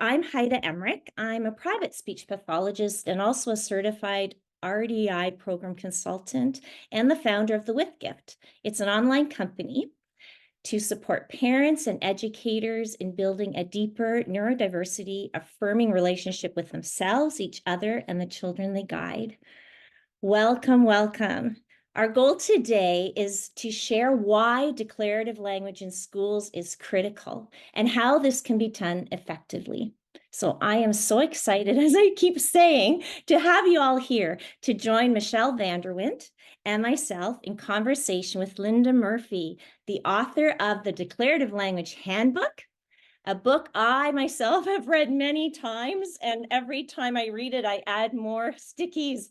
I'm Heide Emrich. I'm a private speech pathologist and also a certified RDI program consultant and the founder of the With Gift. It's an online company to support parents and educators in building a deeper neurodiversity affirming relationship with themselves, each other, and the children they guide. Welcome, welcome. Our goal today is to share why declarative language in schools is critical and how this can be done effectively. So I am so excited, as I keep saying, to have you all here to join Michelle Vanderwindt and myself in conversation with Linda Murphy, the author of the Declarative Language Handbook, a book I myself have read many times, and every time I read it, I add more stickies.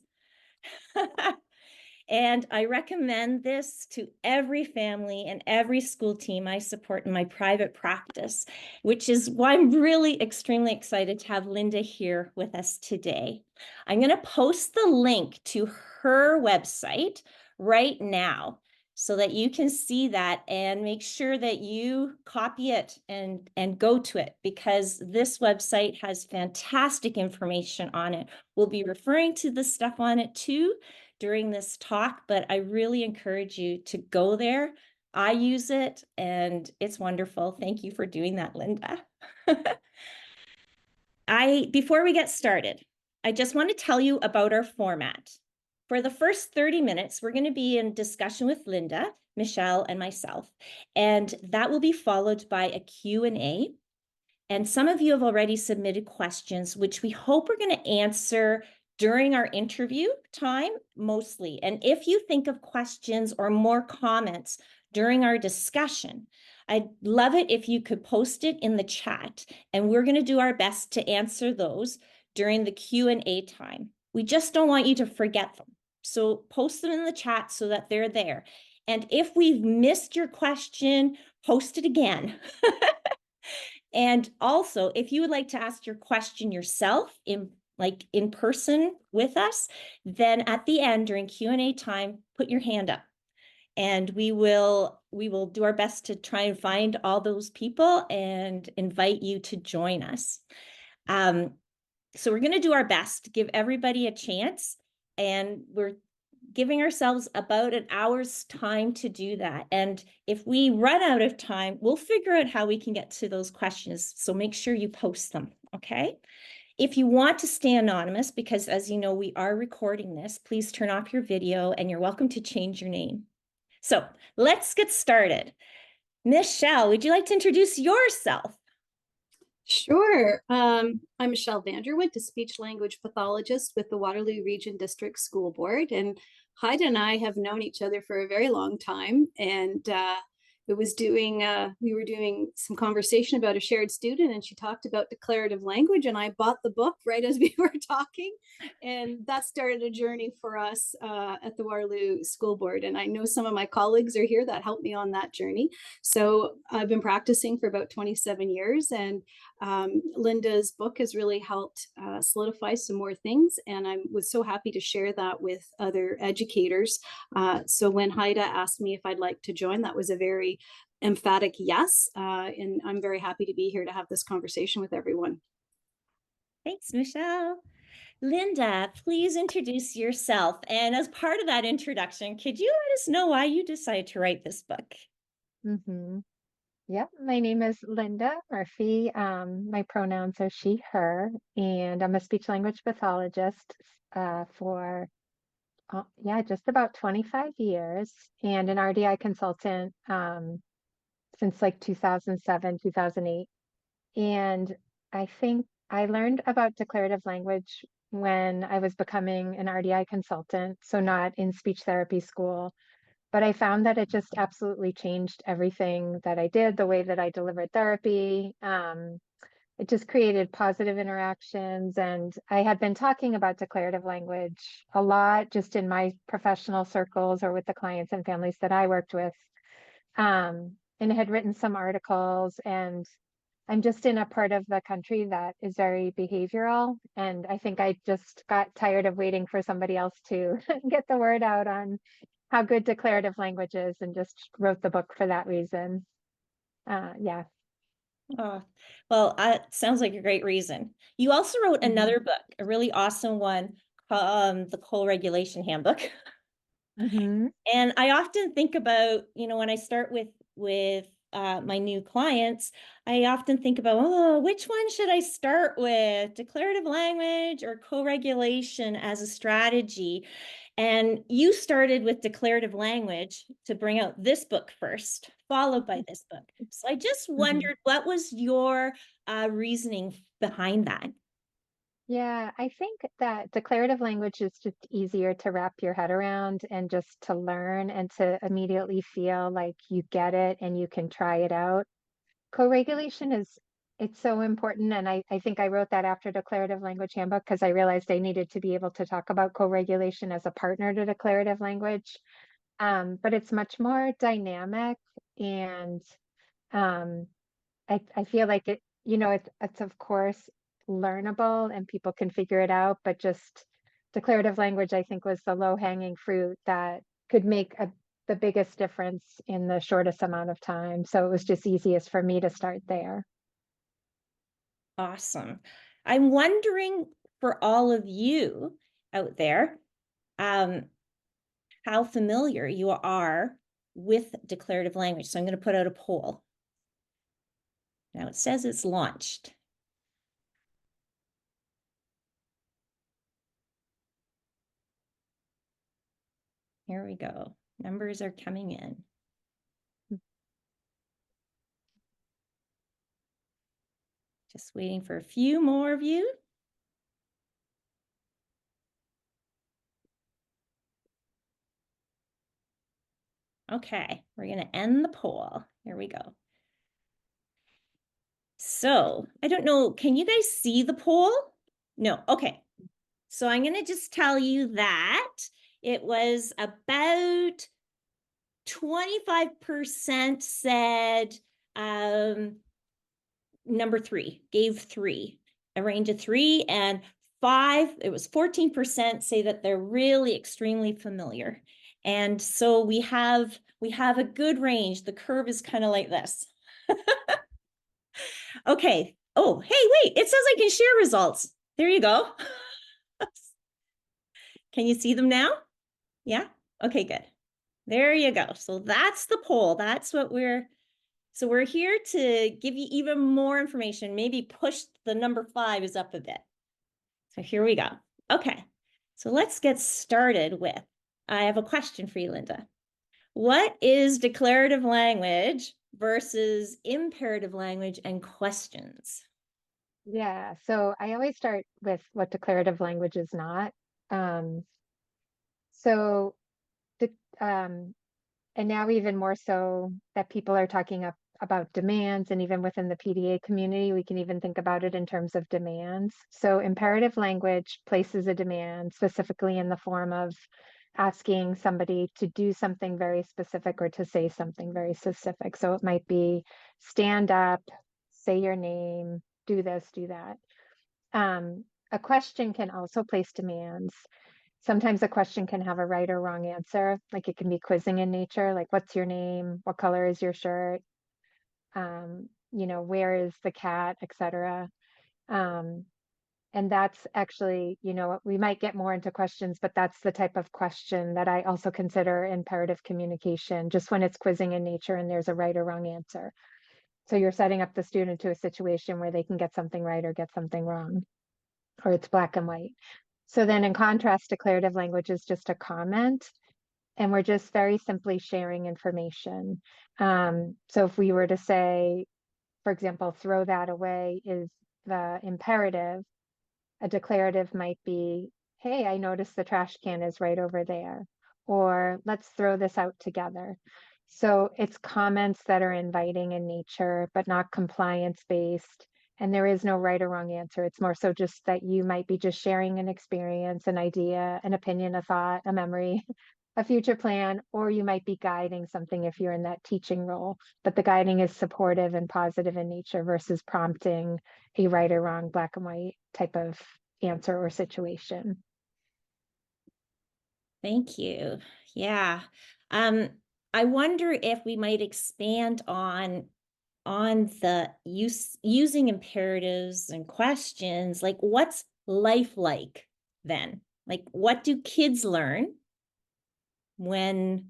And I recommend this to every family and every school team I support in my private practice, which is why I'm really extremely excited to have Linda here with us today. I'm going to post the link to her website right now so that you can see that and make sure that you copy it and go to it, because this website has fantastic information on it. We'll be referring to the stuff on it too during this talk, but I really encourage you to go there. I use it and it's wonderful. Thank you for doing that, Linda. Before we get started, I just want to tell you about our format. For the first 30 minutes, we're going to be in discussion with Linda, Michelle, and myself, and that will be followed by a Q&A. And some of you have already submitted questions, which we hope we're going to answer during our interview time, mostly. And if you think of questions or more comments during our discussion, I'd love it if you could post it in the chat, and we're going to do our best to answer those during the Q&A time. We just don't want you to forget them. So post them in the chat so that they're there. And if we've missed your question, post it again. And also, if you would like to ask your question yourself in person with us, then at the end during Q&A time, put your hand up, and we will do our best to try and find all those people and invite you to join us. So we're going to do our best to give everybody a chance, and we're giving ourselves about an hour's time to do that. And if we run out of time, we'll figure out how we can get to those questions. So make sure you post them, okay? If you want to stay anonymous, because as you know, we are recording this, please turn off your video and you're welcome to change your name. So let's get started. Michelle, would you like to introduce yourself? Sure. I'm Michelle Vanderwindt, a speech language pathologist with the Waterloo Region District School Board. And Heide and I have known each other for a very long time. And we were doing some conversation about a shared student, and she talked about declarative language, and I bought the book right as we were talking. And that started a journey for us at the Waterloo School Board. And I know some of my colleagues are here that helped me on that journey. So I've been practicing for about 27 years, and Linda's book has really helped solidify some more things, and I was so happy to share that with other educators. So when Heide asked me if I'd like to join, that was a very emphatic yes, and I'm very happy to be here to have this conversation with everyone. Thanks, Michelle. Linda, please introduce yourself. And as part of that introduction, could you let us know why you decided to write this book? Yep, my name is Linda Murphy. My pronouns are she, her, and I'm a speech language pathologist for just about 25 years, and an RDI consultant since like 2007, 2008. And I think I learned about declarative language when I was becoming an RDI consultant, so not in speech therapy school. But I found that it just absolutely changed everything that I did, the way that I delivered therapy. It just created positive interactions. And I had been talking about declarative language a lot just in my professional circles or with the clients and families that I worked with. And I had written some articles, and I'm just in a part of the country that is very behavioral. And I think I just got tired of waiting for somebody else to get the word out on how good declarative language is, and just wrote the book for that reason. Yeah. Oh, well, sounds like a great reason. You also wrote another book, a really awesome one, the Co-Regulation Handbook. Mhm. And I often think about, when I start with my new clients, I often think about, oh, which one should I start with? Declarative language or co-regulation as a strategy? And you started with declarative language to bring out this book first, followed by this book. So I just Mhm. wondered, what was your reasoning behind that? Yeah, I think that declarative language is just easier to wrap your head around and just to learn and to immediately feel like you get it and you can try it out. Co-regulation is it's so important. And I think I wrote that after Declarative Language Handbook because I realized I needed to be able to talk about co-regulation as a partner to declarative language. But it's much more dynamic and um, I feel like it's of course learnable and people can figure it out, but just declarative language, I think, was the low-hanging fruit that could make the biggest difference in the shortest amount of time. So it was just easiest for me to start there. Awesome. I'm wondering, for all of you out there, um, how familiar you are with declarative language. So I'm going to put out a poll. Now it says it's launched. Here we go. Numbers are coming in. Just waiting for a few more of you. Okay, we're going to end the poll. Here we go. So I don't know, can you guys see the poll? No, okay. So I'm going to just tell you that it was about 25% said number 3, gave 3, a range of 3, and 5, it was 14% say that they're really extremely familiar. And so we have a good range. The curve is kind of like this. Okay. Oh, hey, wait, it says I can share results. There you go. Can you see them now? Yeah? Okay, good. There you go. So that's the poll. That's what we're here to give you even more information, maybe push the number 5 is up a bit. So here we go. Okay. So let's get started with, I have a question for you, Linda. What is declarative language versus imperative language and questions? Yeah, so I always start with what declarative language is not. Um, so the and now even more so that people are talking about demands, and even within the PDA community, we can even think about it in terms of demands. So imperative language places a demand specifically in the form of asking somebody to do something very specific or to say something very specific. So it might be stand up, say your name, do this, do that. A question can also place demands. Sometimes a question can have a right or wrong answer, like it can be quizzing in nature, like what's your name, what color is your shirt, where is the cat, etc. Um, and that's actually, we might get more into questions, but that's the type of question that I also consider imperative communication, just when it's quizzing in nature and there's a right or wrong answer. So you're setting up the student to a situation where they can get something right or get something wrong, or it's black and white. So then in contrast, declarative language is just a comment, and we're just very simply sharing information. So if we were to say, for example, throw that away is the imperative, a declarative might be, hey, I noticed the trash can is right over there, or let's throw this out together. So it's comments that are inviting in nature, but not compliance based. And there is no right or wrong answer. It's more so just that you might be just sharing an experience, an idea, an opinion, a thought, a memory, a future plan, or you might be guiding something if you're in that teaching role. But the guiding is supportive and positive in nature versus prompting a right or wrong, black and white type of answer or situation. Thank you. Yeah. I wonder if we might expand on on the using imperatives and questions, like what's life like then? Like what do kids learn when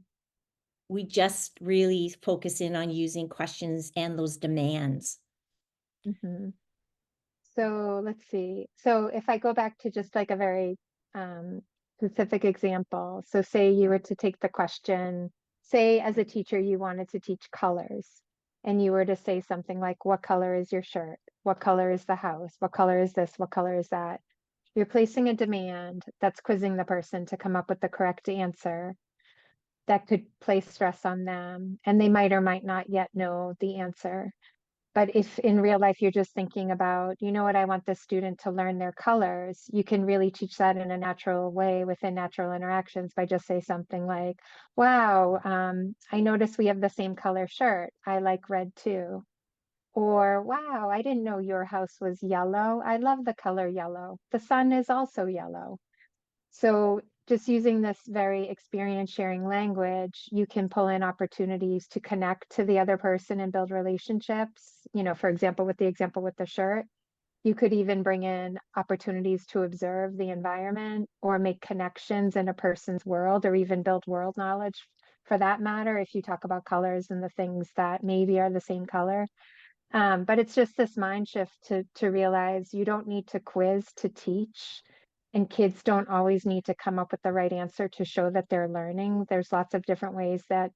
we just really focus in on using questions and those demands? Mhm. So let's see. So if I go back to just like a very um, specific example, so say you were to take the question, say as a teacher you wanted to teach colors, and you were to say something like, what color is your shirt? What color is the house? What color is this? What color is that? You're placing a demand that's quizzing the person to come up with the correct answer that could place stress on them, and they might or might not yet know the answer. But if in real life you're just thinking about, you know what, I want this student to learn their colors, you can really teach that in a natural way within natural interactions by just say something like, wow, I noticed we have the same color shirt. I like red too. Or, wow, I didn't know your house was yellow. I love the color yellow. The sun is also yellow. So just using this very experience sharing language, you can pull in opportunities to connect to the other person and build relationships. You know, for example, with the example with the shirt, you could even bring in opportunities to observe the environment or make connections in a person's world or even build world knowledge for that matter, if you talk about colors and the things that maybe are the same color. But it's just this mind shift to realize you don't need to quiz to teach, and kids don't always need to come up with the right answer to show that they're learning. There's lots of different ways that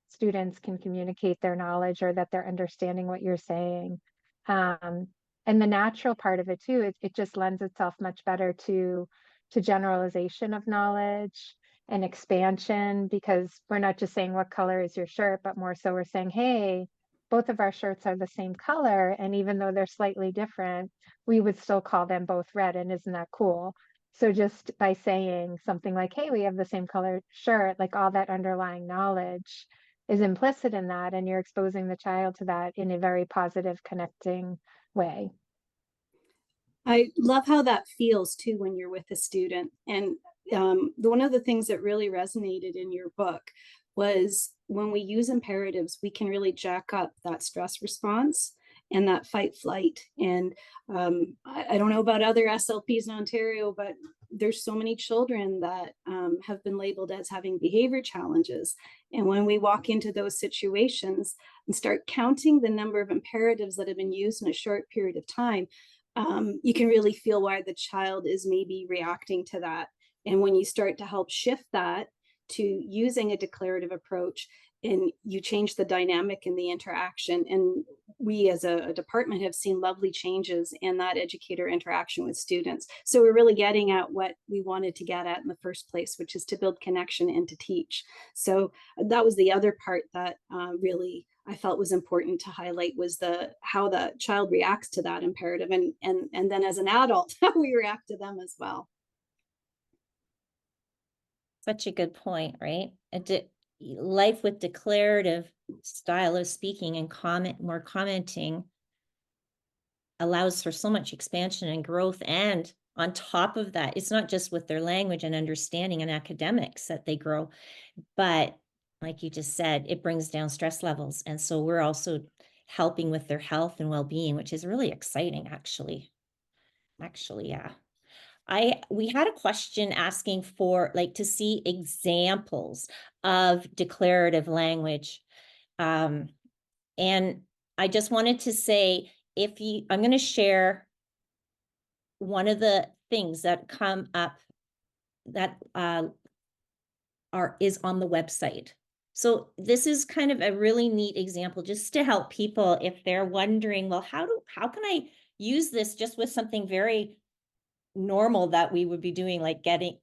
students can communicate their knowledge or that they're understanding what you're saying. Um, and the natural part of it too, it just lends itself much better to generalization of knowledge and expansion, because we're not just saying what color is your shirt, but more so we're saying, hey, both of our shirts are the same color, and even though they're slightly different, we would still call them both red, and isn't that cool? So just by saying something like, hey, we have the same color shirt, like all that underlying knowledge is implicit in that, and you're exposing the child to that in a very positive, connecting way. I love how that feels too when you're with a student. And one of the things that really resonated in your book was when we use imperatives, we can really jack up that stress response and that fight flight. And I don't know about other SLPs in Ontario, but there's so many children that have been labeled as having behavior challenges. And when we walk into those situations and start counting the number of imperatives that have been used in a short period of time, you can really feel why the child is maybe reacting to that. And when you start to help shift that to using a declarative approach, and you change the dynamic in the interaction, and we as a department have seen lovely changes in that educator interaction with students. So we're really getting at what we wanted to get at in the first place, which is to build connection and to teach. So that was the other part that really I felt was important to highlight, was the how the child reacts to that imperative, and then as an adult, how we react to them as well. Such a good point, right? Life with declarative style of speaking and more commenting allows for so much expansion and growth. And on top of that, it's not just with their language and understanding and academics that they grow, but like you just said, it brings down stress levels. And so we're also helping with their health and well-being, which is really exciting, actually. Yeah. We had a question asking for like to see examples of declarative language. And I just wanted to say, I'm going to share one of the things that come up that is on the website. So this is kind of a really neat example just to help people if they're wondering, well, how can I use this just with something very normal that we would be doing, like getting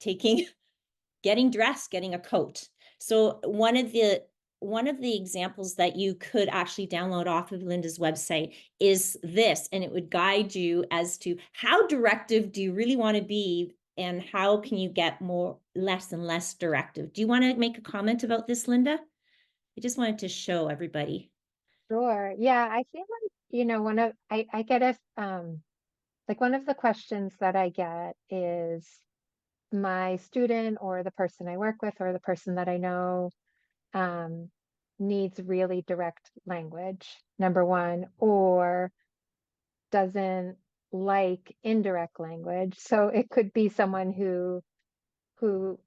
dressed, getting a coat. So one of the examples that you could actually download off of Linda's website is this, and it would guide you as to how directive do you really want to be, and how can you get less and less directive. Do you want to make a comment about this, Linda? I just wanted to show everybody. Sure. Yeah, I feel like, I get like one of the questions that I get is my student or the person I work with or the person that I know, um, needs really direct language, number one, or doesn't like indirect language. So it could be someone who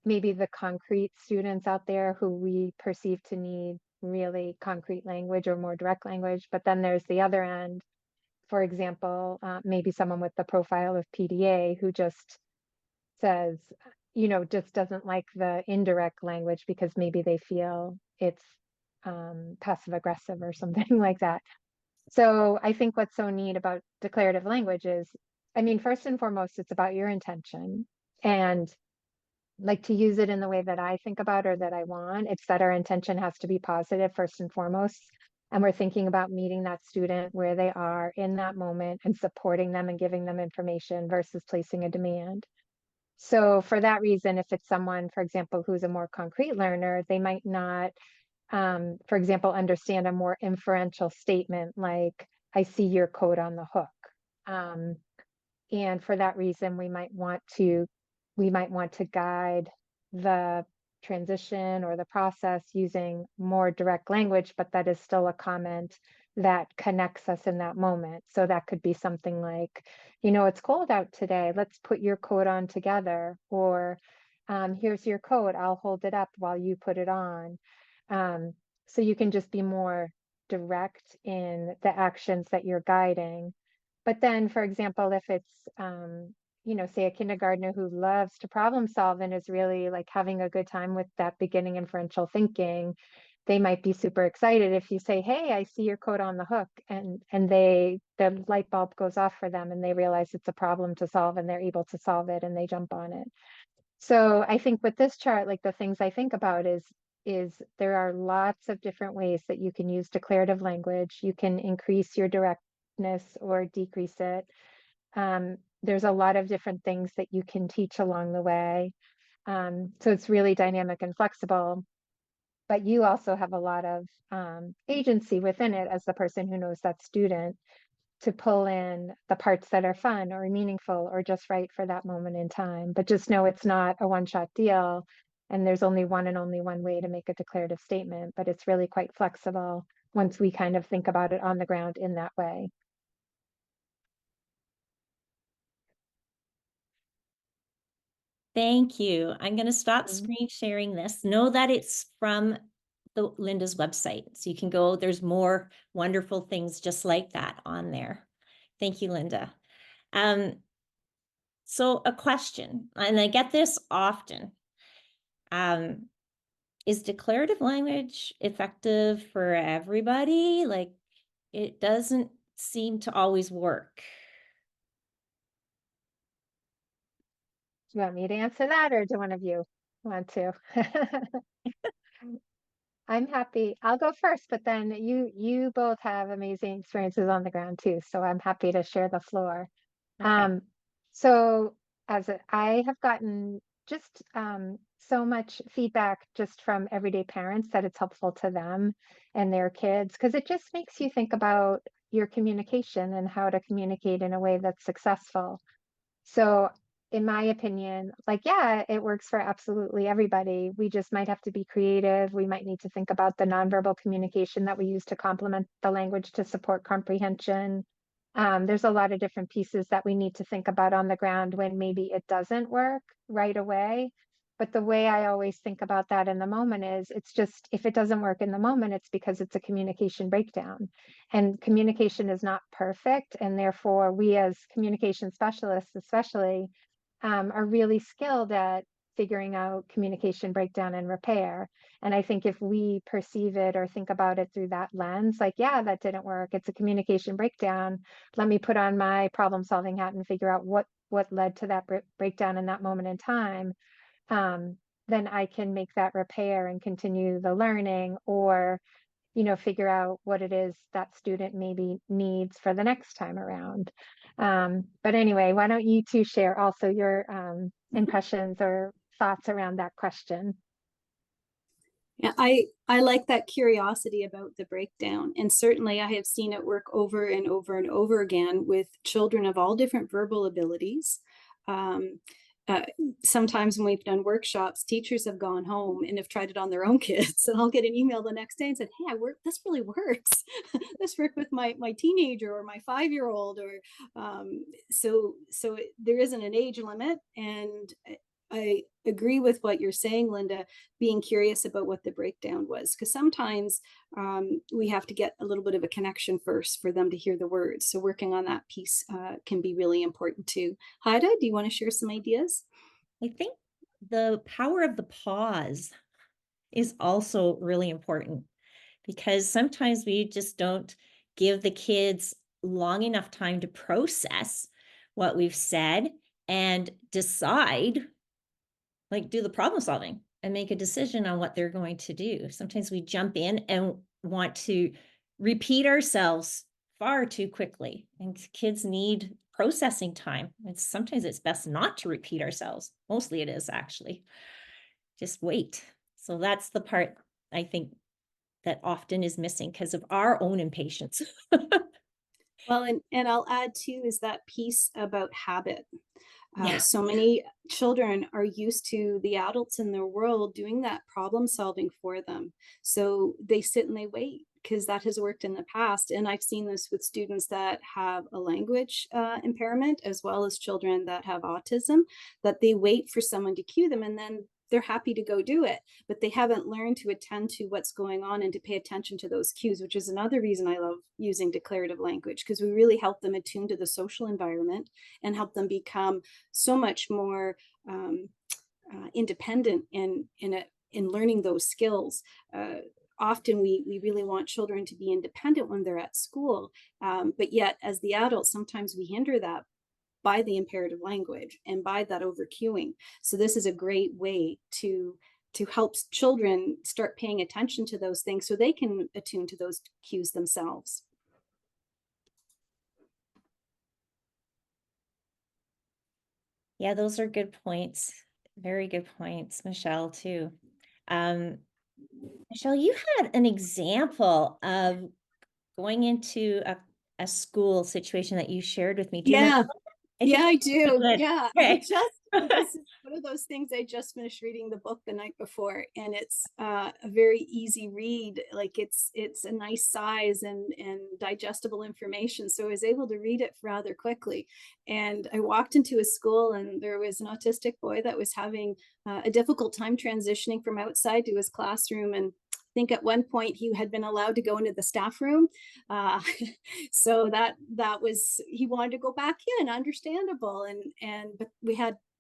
maybe the concrete students out there who we perceive to need really concrete language or more direct language. But then there's the other end, for example, maybe someone with the profile of PDA who just says, just doesn't like the indirect language because maybe they feel it's passive aggressive or something like that. So I think what's so neat about declarative language is, I mean, first and foremost, it's about your intention, and like to use it in the way that I think about or that I want. It's that our intention has to be positive first and foremost. And we're thinking about meeting that student where they are in that moment and supporting them and giving them information versus placing a demand. So for that reason, if it's someone, for example, who's a more concrete learner, they might not, for example, understand a more inferential statement like, I see your code on the hook. And for that reason, we might want to guide the transition or the process using more direct language, but that is still a comment that connects us in that moment. So that could be something like, it's cold out today. Let's put your coat on together. Or here's your coat. I'll hold it up while you put it on. So you can just be more direct in the actions that you're guiding. But then, for example, if it's, say a kindergartner who loves to problem solve and is really like having a good time with that beginning inferential thinking, they might be super excited if you say, hey, I see your code on the hook, and the light bulb goes off for them and they realize it's a problem to solve and they're able to solve it and they jump on it. So I think with this chart, like the things I think about is there are lots of different ways that you can use declarative language. You can increase your directness or decrease it. There's a lot of different things that you can teach along the way. So it's really dynamic and flexible, but you also have a lot of agency within it as the person who knows that student to pull in the parts that are fun or meaningful or just right for that moment in time. But just know it's not a one-shot deal, and there's only one and only one way to make a declarative statement, but it's really quite flexible once we kind of think about it on the ground in that way. Thank you. I'm going to stop screen sharing this. Know that it's from Linda's website. So you can go, there's more wonderful things just like that on there. Thank you, Linda. So a question, and I get this often. Is declarative language effective for everybody? Like, it doesn't seem to always work. Do you want me to answer that, or do one of you want to? I'm happy. I'll go first, but then you both have amazing experiences on the ground too, so I'm happy to share the floor. Okay. So I have gotten just so much feedback just from everyday parents that it's helpful to them and their kids, because it just makes you think about your communication and how to communicate in a way that's successful. So in my opinion, like, yeah, it works for absolutely everybody. We just might have to be creative. We might need to think about the nonverbal communication that we use to complement the language to support comprehension. There's a lot of different pieces that we need to think about on the ground when maybe it doesn't work right away. But the way I always think about that in the moment is it's just, if it doesn't work in the moment, it's because it's a communication breakdown. And communication is not perfect. And therefore, we as communication specialists, especially, are really skilled at figuring out communication breakdown and repair. And I think if we perceive it or think about it through that lens, like, yeah, that didn't work, it's a communication breakdown. Let me put on my problem solving hat and figure out what led to that breakdown in that moment in time. Then I can make that repair and continue the learning, or figure out what it is that student maybe needs for the next time around. But anyway, why don't you two share also your impressions or thoughts around that question? Yeah, I like that curiosity about the breakdown. And certainly I have seen it work over and over and over again with children of all different verbal abilities. sometimes when we've done workshops, teachers have gone home and have tried it on their own kids. And I'll get an email the next day and said, "Hey, this really works. This worked with my teenager or my 5-year-old." Or there isn't an age limit. And I agree with what you're saying, Linda, being curious about what the breakdown was, because sometimes we have to get a little bit of a connection first for them to hear the words. So working on that piece can be really important too. Heide, do you want to share some ideas? I think the power of the pause is also really important, because sometimes we just don't give the kids long enough time to process what we've said and decide, like do the problem solving and make a decision on what they're going to do. Sometimes we jump in and want to repeat ourselves far too quickly, and kids need processing time. Sometimes it's best not to repeat ourselves. Mostly it is, actually. Just wait. So that's the part I think that often is missing because of our own impatience. Well, and I'll add too, is that piece about habit. Yeah. So many children are used to the adults in their world doing that problem solving for them. So they sit and they wait because that has worked in the past. And I've seen this with students that have a language impairment, as well as children that have autism, that they wait for someone to cue them and then they're happy to go do it, but they haven't learned to attend to what's going on and to pay attention to those cues, which is another reason I love using declarative language, because we really help them attune to the social environment and help them become so much more independent in learning those skills. Often we really want children to be independent when they're at school, but yet as the adults, sometimes we hinder that by the imperative language and by that over cueing. So this is a great way to help children start paying attention to those things so they can attune to those cues themselves. Yeah, those are good points. Very good points, Michelle, too. Michelle, you had an example of going into a school situation that you shared with me. Do you Yeah. Yeah, I do. good. Yeah, Okay. this is one of those things. I just finished reading the book the night before, and it's a very easy read. Like it's a nice size and digestible information. So I was able to read it rather quickly. And I walked into a school, and there was an autistic boy that was having a difficult time transitioning from outside to his classroom. And I think at one point he had been allowed to go into the staff room. So that was, he wanted to go back in, understandable. But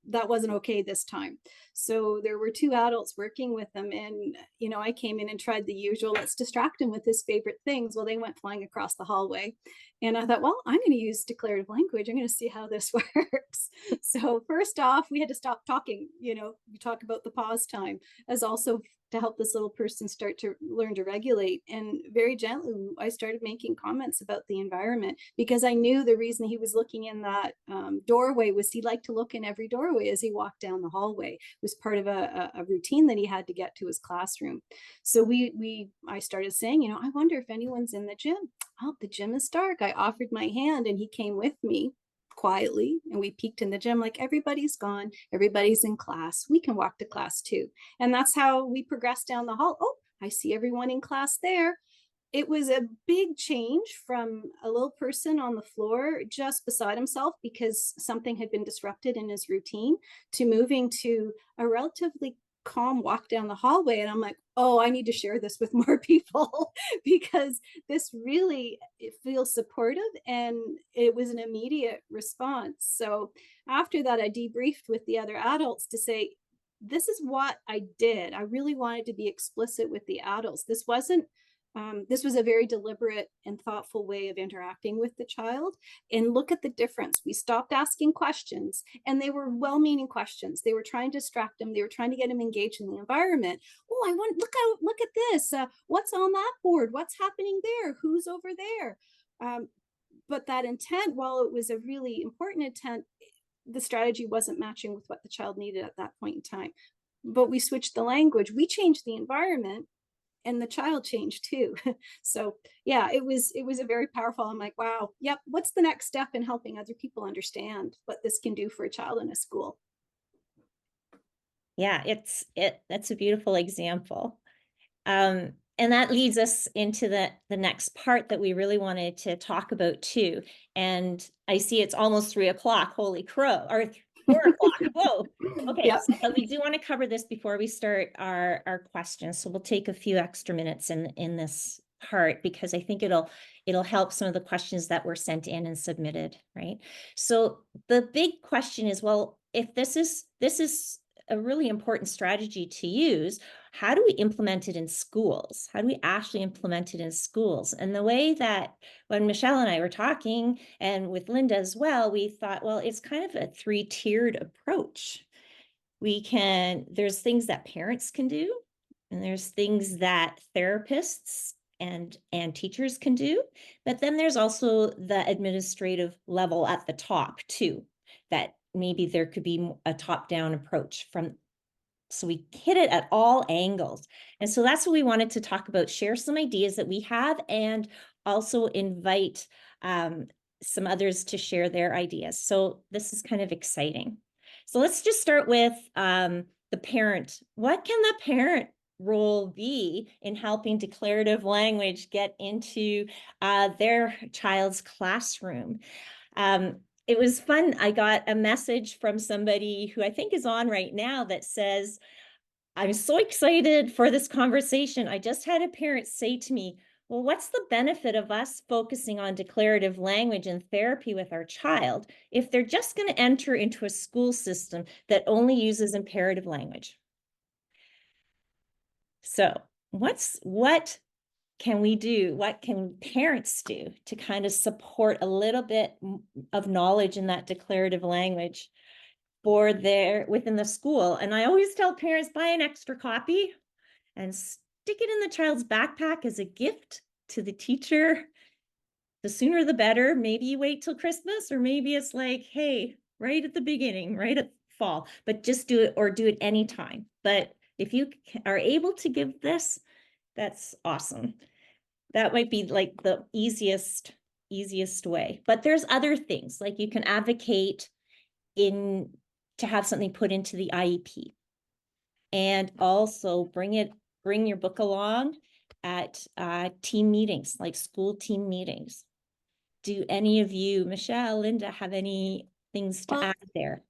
that wasn't okay this time. So there were 2 adults working with him. And, I came in and tried the usual, let's distract him with his favorite things. Well, they went flying across the hallway. And I thought, well, I'm going to use declarative language. I'm going to see how this works. So first off, we had to stop talking. We talk about the pause time as also to help this little person start to learn to regulate. And very gently, I started making comments about the environment, because I knew the reason he was looking in that doorway was he liked to look in every doorway as he walked down the hallway. It was part of a routine that he had to get to his classroom. So I started saying, I wonder if anyone's in the gym. Oh, the gym is dark. I offered my hand and he came with me quietly, and we peeked in the gym, like, everybody's gone, everybody's in class, we can walk to class too. And that's how we progressed down the hall. Oh, I see everyone in class there. It was a big change from a little person on the floor just beside himself because something had been disrupted in his routine, to moving to a relatively calm walk down the hallway. And I'm like, oh, I need to share this with more people because this really, it feels supportive, and it was an immediate response. So after that, I debriefed with the other adults to say, this is what I did. I really wanted to be explicit with the adults. This was a very deliberate and thoughtful way of interacting with the child. And look at the difference. We stopped asking questions, and they were well-meaning questions. They were trying to distract them. They were trying to get them engaged in the environment. Oh, look at this. What's on that board? What's happening there? Who's over there? But that intent, while it was a really important intent, the strategy wasn't matching with what the child needed at that point in time. But we switched the language. We changed the environment, and the child changed too. So yeah, it was a very powerful. I'm like, wow, yep. What's the next step in helping other people understand what this can do for a child in a school? Yeah, that's a beautiful example. And that leads us into the next part that we really wanted to talk about too. And I see it's almost 3 o'clock. Holy crow! Or 4 o'clock. Whoa. Okay, Yep. so, but we do want to cover this before we start our questions. So we'll take a few extra minutes in this part because I think it'll help some of the questions that were sent in and submitted, right? So the big question is, well, if this is a really important strategy to use, how do we implement it in schools? How do we actually implement it in schools? And the way that when Michelle and I were talking, and with Linda as well, we thought, well, it's kind of a 3-tiered approach. There's things that parents can do, and there's things that therapists and teachers can do, but then there's also the administrative level at the top too, that maybe there could be a top-down approach from. So we hit it at all angles. And so that's what we wanted to talk about, share some ideas that we have, and also invite some others to share their ideas. So this is kind of exciting. So let's just start with the parent. What can the parent role be in helping declarative language get into their child's classroom? It was fun. I got a message from somebody who I think is on right now that says, I'm so excited for this conversation. I just had a parent say to me, well, what's the benefit of us focusing on declarative language and therapy with our child if they're just going to enter into a school system that only uses imperative language? So what can we do? What can parents do to kind of support a little bit of knowledge in that declarative language for within the school? And I always tell parents, buy an extra copy and stick it in the child's backpack as a gift to the teacher. The sooner the better. Maybe you wait till Christmas, or maybe it's like, hey, right at the beginning, right at fall, but just do it, or do it anytime. But if you are able to give this, that's awesome. That might be like the easiest way. But there's other things, like you can advocate to have something put into the IEP, and also bring your book along at team meetings, like school team meetings. Do any of you, Michelle, Linda, have any things to add there?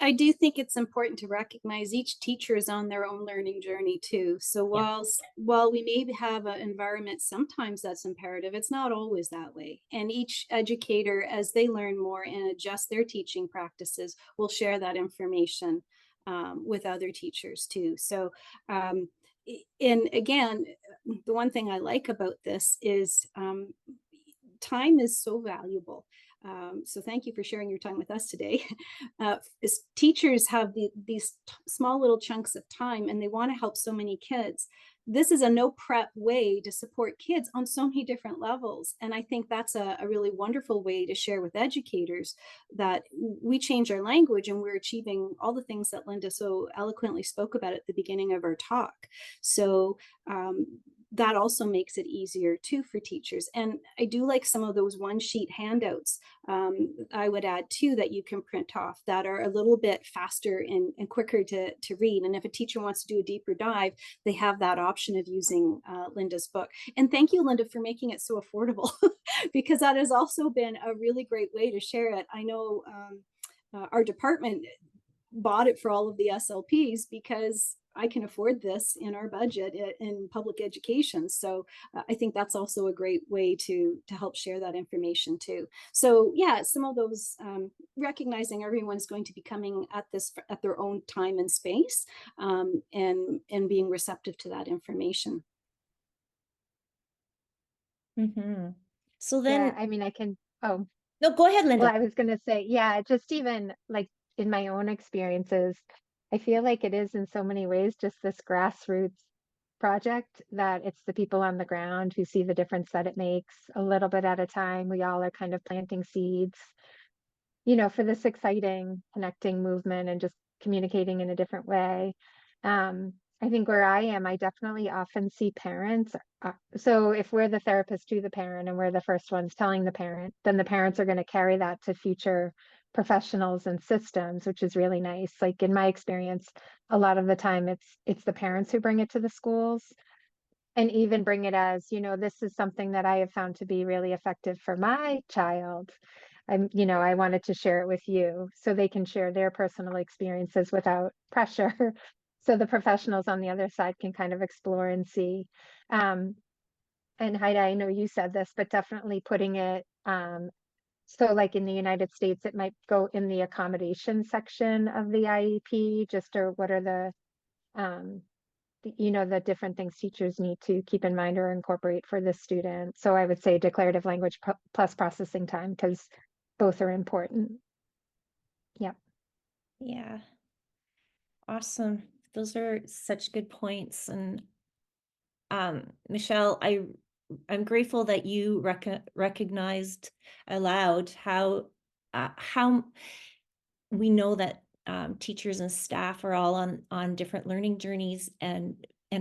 I do think it's important to recognize each teacher is on their own learning journey too. So while we may have an environment sometimes that's imperative, it's not always that way. And each educator, as they learn more and adjust their teaching practices, will share that information with other teachers too. So and again, the one thing I like about this is time is so valuable. So thank you for sharing your time with us today. As teachers have these small little chunks of time and they want to help so many kids. This is a no prep way to support kids on so many different levels. And I think that's a really wonderful way to share with educators that we change our language and we're achieving all the things that Linda so eloquently spoke about at the beginning of our talk. So that also makes it easier too for teachers. And I do like some of those one sheet handouts. I would add too that you can print off that are a little bit faster and quicker to read. And if a teacher wants to do a deeper dive, they have that option of using Linda's book. And thank you, Linda, for making it so affordable because that has also been a really great way to share it. I know our department bought it for all of the SLPs because I can afford this in our budget in public education. So I think that's also a great way to help share that information too. So yeah, some of those recognizing everyone's going to be coming at this at their own time and space, and being receptive to that information. Mm-hmm. So then, Yeah, I mean, oh, no, go ahead, Linda. well, I was going to say, yeah, just even like in my own experiences, I feel like it is in so many ways just this grassroots project that it's the people on the ground who see the difference that it makes a little bit at a time. We all are kind of planting seeds, for this exciting connecting movement and just communicating in a different way. I think where I am, I definitely often see parents. So if we're the therapist to the parent and we're the first ones telling the parent, then the parents are going to carry that to future professionals and systems, which is really nice. Like in my experience, a lot of the time it's the parents who bring it to the schools and even bring it as, this is something that I have found to be really effective for my child. I wanted to share it with you so they can share their personal experiences without pressure. So the professionals on the other side can kind of explore and see. And Heidi, I know you said this, but definitely putting it, so like in the United States, it might go in the accommodation section of the IEP, just or what are the different things teachers need to keep in mind or incorporate for the student. So I would say declarative language plus processing time, because both are important. Yep. Yeah. Awesome. Those are such good points. And Michelle, I'm grateful that you recognized aloud how we know that teachers and staff are all on different learning journeys, and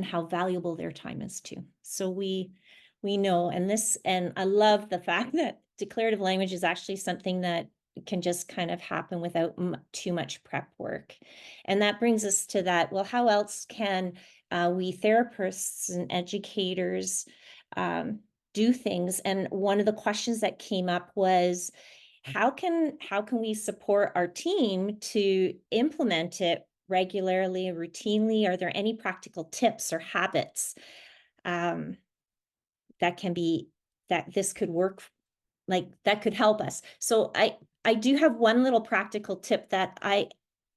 how valuable their time is too. So we know, and I love the fact that declarative language is actually something that can just kind of happen without too much prep work. And that brings us to that, well, how else can we therapists and educators do things? And one of the questions that came up was, how can we support our team to implement it regularly and routinely? Are there any practical tips or habits that this could work, like that could help us? So I do have one little practical tip that I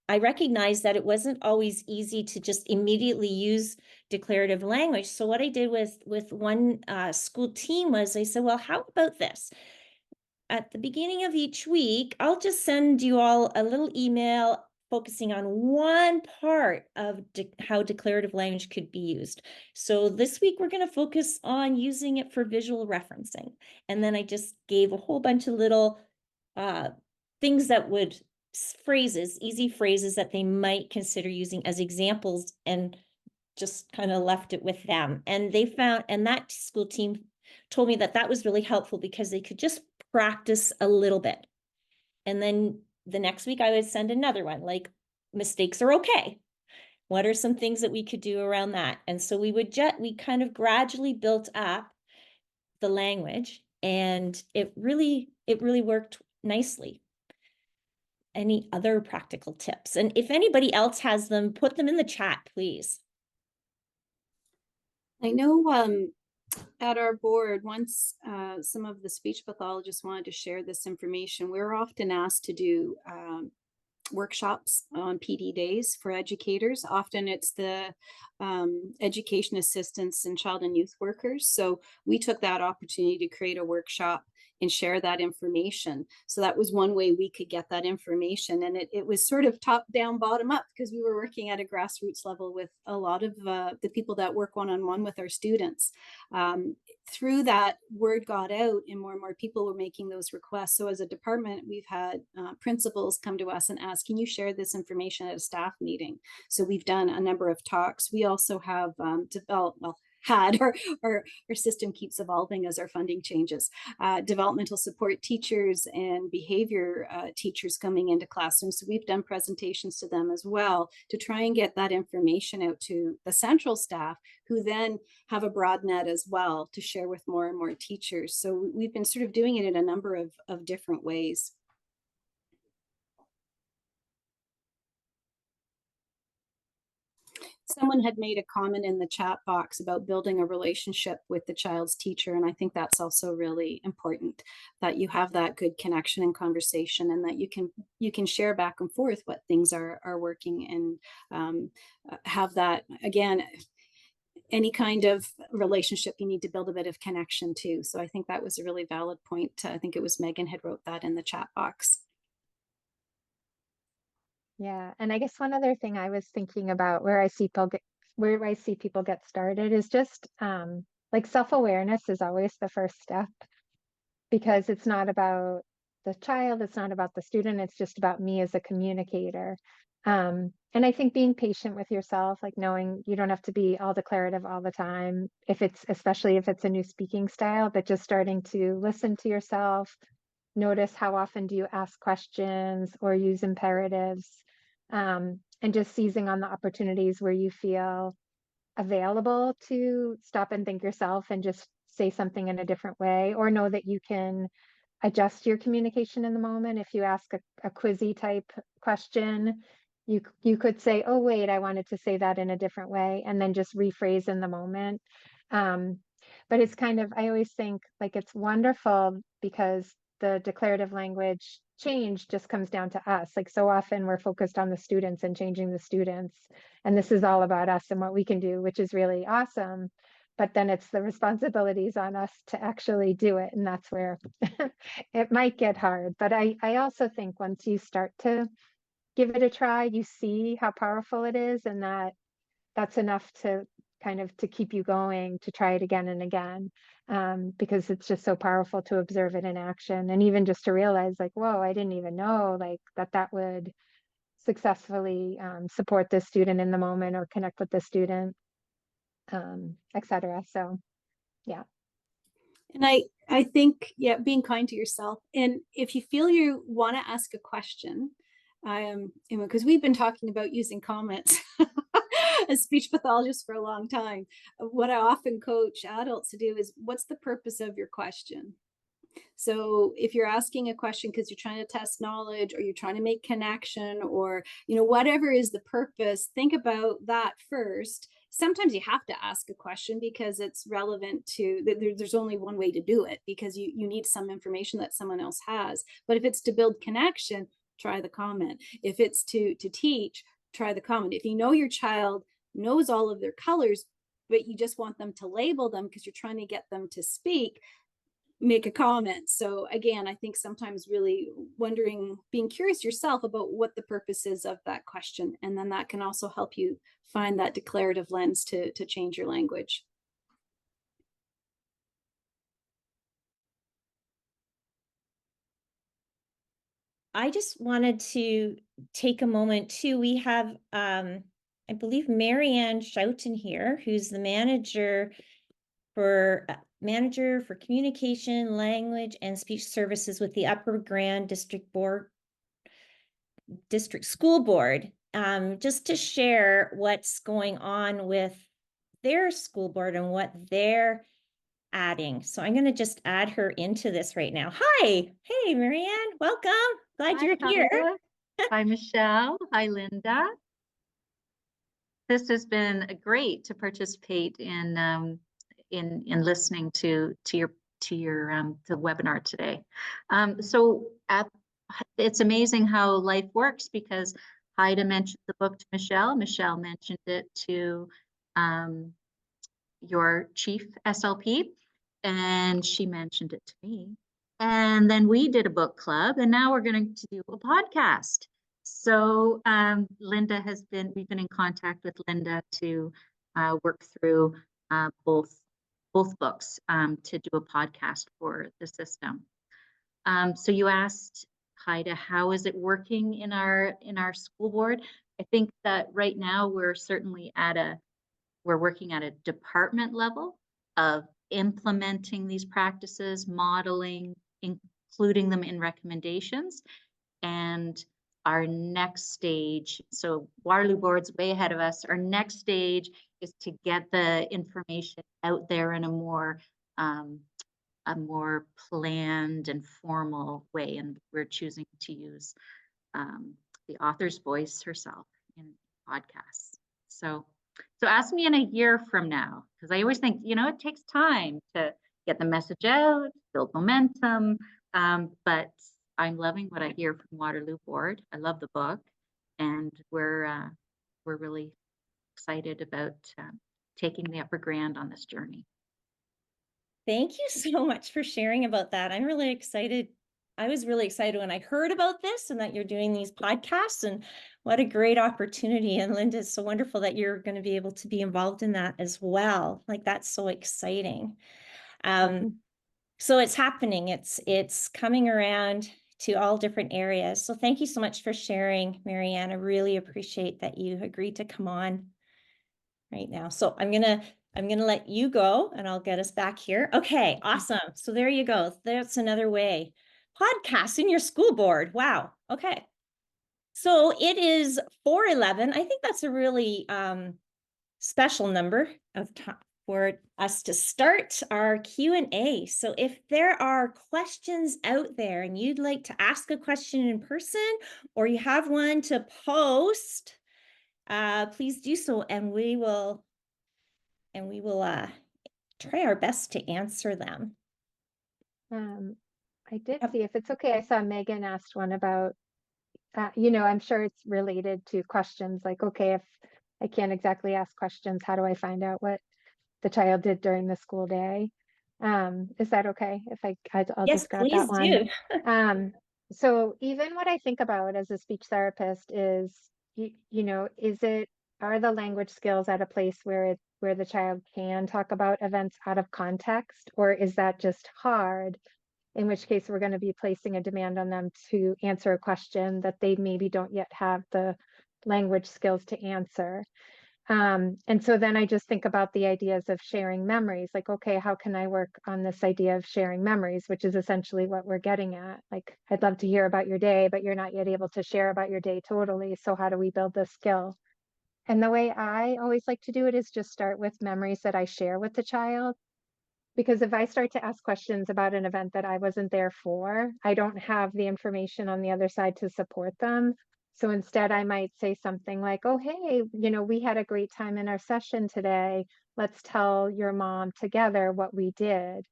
recognize that it wasn't always easy to just immediately use declarative language. So what I did with one school team was I said, well, how about this? At the beginning of each week, I'll just send you all a little email focusing on one part of how declarative language could be used. So this week, we're going to focus on using it for visual referencing. And then I just gave a whole bunch of little things that would, easy phrases that they might consider using as examples, and just kind of left it with them. And they found, and that school team told me that was really helpful because they could just practice a little bit. And then the next week I would send another one, like, mistakes are okay. What are some things that we could do around that? And so we kind of gradually built up the language, and it really worked nicely. Any other practical tips? And if anybody else has them, put them in the chat, please. I know at our board, once some of the speech pathologists wanted to share this information, we were often asked to do workshops on PD days for educators. Often it's the education assistants and child and youth workers. So we took that opportunity to create a workshop and share that information. So that was one way we could get that information. And it was sort of top down, bottom up, because we were working at a grassroots level with a lot of the people that work one-on-one with our students. Through that, word got out and more people were making those requests. So as a department, we've had principals come to us and ask, can you share this information at a staff meeting? So we've done a number of talks. We also have our system keeps evolving as our funding changes. Developmental support teachers and behavior teachers coming into classrooms. So we've done presentations to them as well to try and get that information out to the central staff, who then have a broad net as well to share with more and more teachers. So we've been sort of doing it in a number of different ways. Someone had made a comment in the chat box about building a relationship with the child's teacher. And I think that's also really important, that you have that good connection and conversation, and that you can share back and forth what things are working, and have that, again, any kind of relationship, you need to build a bit of connection too. So I think that was a really valid point. I think it was Megan had wrote that in the chat box. Yeah, and I guess one other thing I was thinking about where I see people get started is just like self-awareness is always the first step, because it's not about the child, it's not about the student, it's just about me as a communicator. And I think being patient with yourself, like knowing you don't have to be all declarative all the time, especially if it's a new speaking style, but just starting to listen to yourself, notice how often do you ask questions or use imperatives, and just seizing on the opportunities where you feel available to stop and think yourself and just say something in a different way, or know that you can adjust your communication in the moment. If you ask a quizzy type question, you could say, oh wait, I wanted to say that in a different way, and then just rephrase in the moment. But it's kind of, I always think like it's wonderful because the declarative language change just comes down to us. Like so often we're focused on the students and changing the students, and this is all about us and what we can do, which is really awesome. But then it's the responsibilities on us to actually do it. And that's where it might get hard. But I also think once you start to give it a try, you see how powerful it is, and that's enough to kind of to keep you going to try it again and again, because it's just so powerful to observe it in action, and even just to realize like, whoa, I didn't even know like that would successfully support this student in the moment or connect with the student, etc. So yeah. And I think, yeah, being kind to yourself. And if you feel you want to ask a question, because we've been talking about using comments as speech pathologists for a long time. What I often coach adults to do is, what's the purpose of your question? So if you're asking a question because you're trying to test knowledge, or you're trying to make connection, or whatever is the purpose, think about that first. Sometimes you have to ask a question because it's relevant to, there's only one way to do it, because you need some information that someone else has. But if it's to build connection, try the comment. If it's to teach, try the comment. If you know your child knows all of their colors, but you just want them to label them because you're trying to get them to speak, make a comment. So again, I think sometimes really wondering, being curious yourself about what the purpose is of that question, and then that can also help you find that declarative lens to change your language. I just wanted to take a moment too. We have, I believe, Marianne Schouten here, who's the manager for communication, language, and speech services with the Upper Grand District School Board, just to share what's going on with their school board and what they're adding. So I'm going to just add her into this right now. Hi. Hey, Marianne. Welcome. Glad you're here. Heide. Hi, Michelle. Hi, Linda. This has been great to participate in listening to your the webinar today. It's amazing how life works, because Heide mentioned the book to Michelle. Michelle mentioned it to your chief SLP, and she mentioned it to me. And then we did a book club, and now we're going to do a podcast. So we've been in contact with Linda to work through both books to do a podcast for the system. So you asked, Heide, how is it working in our school board? I think that right now we're certainly we're working at a department level of implementing these practices, modeling, including them in recommendations. And our next stage, so Waterloo Board's way ahead of us, our next stage is to get the information out there in a more planned and formal way. And we're choosing to use the author's voice herself in podcasts. So ask me in a year from now, because I always think, it takes time to get the message out, build momentum. But I'm loving what I hear from Waterloo Board. I love the book, and we're really excited about taking the Upper Grand on this journey. Thank you so much for sharing about that. I'm really excited. I was really excited when I heard about this and that you're doing these podcasts, and what a great opportunity. And Linda, it's so wonderful that you're going to be able to be involved in that as well. Like, that's so exciting. So it's happening. It's coming around to all different areas. So thank you so much for sharing, Marianne. I really appreciate that you agreed to come on right now. So I'm gonna let you go, and I'll get us back here. Okay, awesome. So there you go. That's another way podcasts in your school board. Wow. Okay. So it is 4:11. I think that's a really special number of time for us to start our Q&A. So if there are questions out there and you'd like to ask a question in person, or you have one to post, please do so, and we will try our best to answer them. I did Yep. see, if it's okay, I saw Megan asked one about, you know, I'm sure it's related to questions like, okay, if I can't exactly ask questions, how do I find out what the child did during the school day? Is that okay if I'll Yes, just grab please that one? do. So even what I think about as a speech therapist is, you know, are the language skills at a place where the child can talk about events out of context, or is that just hard? In which case we're going to be placing a demand on them to answer a question that they maybe don't yet have the language skills to answer. And so then I just think about the ideas of sharing memories, like, okay, how can I work on this idea of sharing memories, which is essentially what we're getting at. Like, I'd love to hear about your day, but you're not yet able to share about your day totally. So how do we build this skill? And the way I always like to do it is just start with memories that I share with the child. Because if I start to ask questions about an event that I wasn't there for, I don't have the information on the other side to support them. So instead, I might say something like, oh, hey, you know, we had a great time in our session today. Let's tell your mom together what we did.